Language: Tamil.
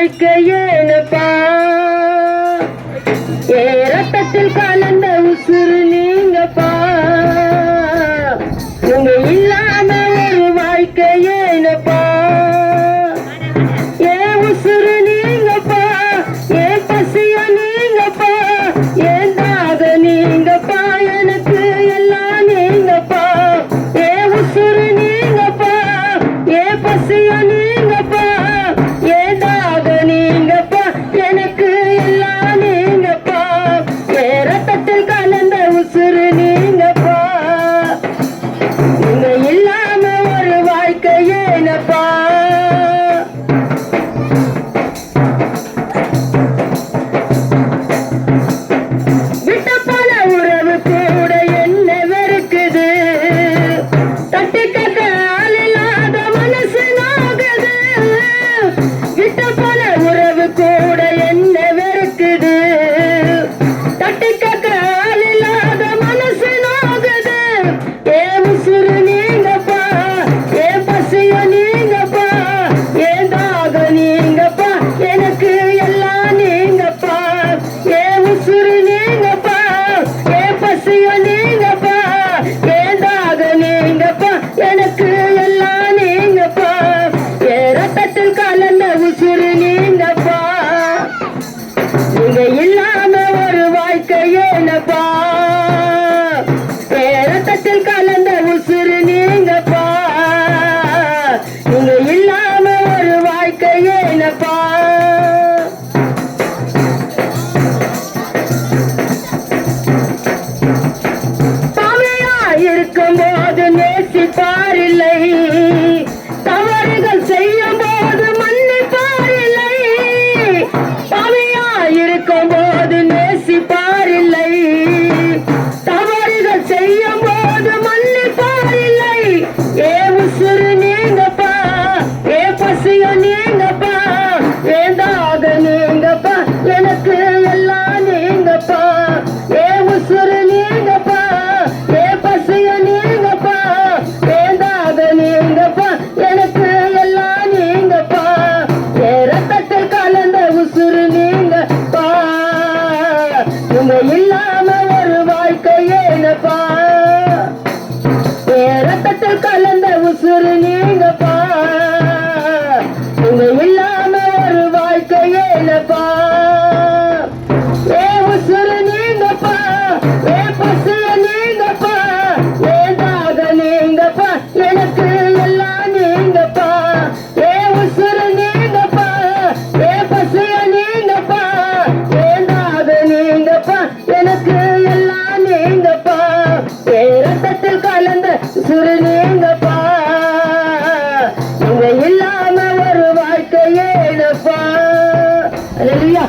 வாழ்க்கையேனப்பா ஏ ரத்தத்தில் கலந்த உசுறு நீங்கப்பா நீங்க இல்லாம ஒரு வாழ்க்கையேனப்பா ஏ உசுறு நீங்கப்பா ஏ பசிய நீங்கப்பா ஏன் தாக நீங்கப்பா எனக்கு எல்லாம் நீங்கப்பா ஏ உசுறு நீங்கப்பா ஏ பசிய நீங்கப்பா ஏன் தாக நீங்கப்பா எனக்கு எல்லாம் நீங்கப்பா ஏ ரத்தத்தில் கலந்த உசுறு நீங்கப்பா நீங்க இல்லாம ஒரு வாழ்க்கையேனப்பா நீங்க இல்லாம ஒரு வாழ்க்கையேனப்பா ரத்தத்தில் கலந்த உசுறு நீங்கப்பா நீங்க இல்லாம ஒரு வாழ்க்கையேனப்பா பாவையா இருக்கும் போது நேசிப்பாரில்லை தவறுகள் செய்யும் போது மன்னிப்பாரில்லை இருக்கும் போது நேசிப்பாரில்லை தவறுகள் செய்யும் போது மன்னிப்பாரில்லை ஏ உசுறு நீங்கப்பா ஏ பசிய நீங்கப்பா ஏந்தாக நீங்கப்பா எனக்கு எல்லாம் நீங்கப்பா ஏ உசுறு நீங்கப்பா ஏ பசிய நீங்கப்பா ஏந்தாக நீங்கப்பா எனக்கு எல்லாம் நீங்கப்பா ஏ ரத்தத்தில் கலந்த உசுறு நீங்க இல்லாம ஒரு வாழ்க்கையேனப்பா ரத்தத்தில் கலந்த உசுறு நீங்கப்பா நீங்க இல்லாம ஒரு வாழ்க்கையேனப்பா ஏ உசுறு நீங்கப்பா ஏ பசிய நீங்கப்பா ஏதாக நீங்கப்பா எனக்கு எல்லாம் நீங்கப்பா ஏ உசுறு நீங்கப்பா ஏ பசிய நீங்கப்பா ஏதாக நீங்கப்பா எனக்கு எல்லாம் நீங்கப்பா ஏ ரத்தத்தில் கலந்த உசுறு நீங்கப்பா நீங்க இல்லாம ஒரு வாழ்க்கையேனப்பா. அல்லேலூயா.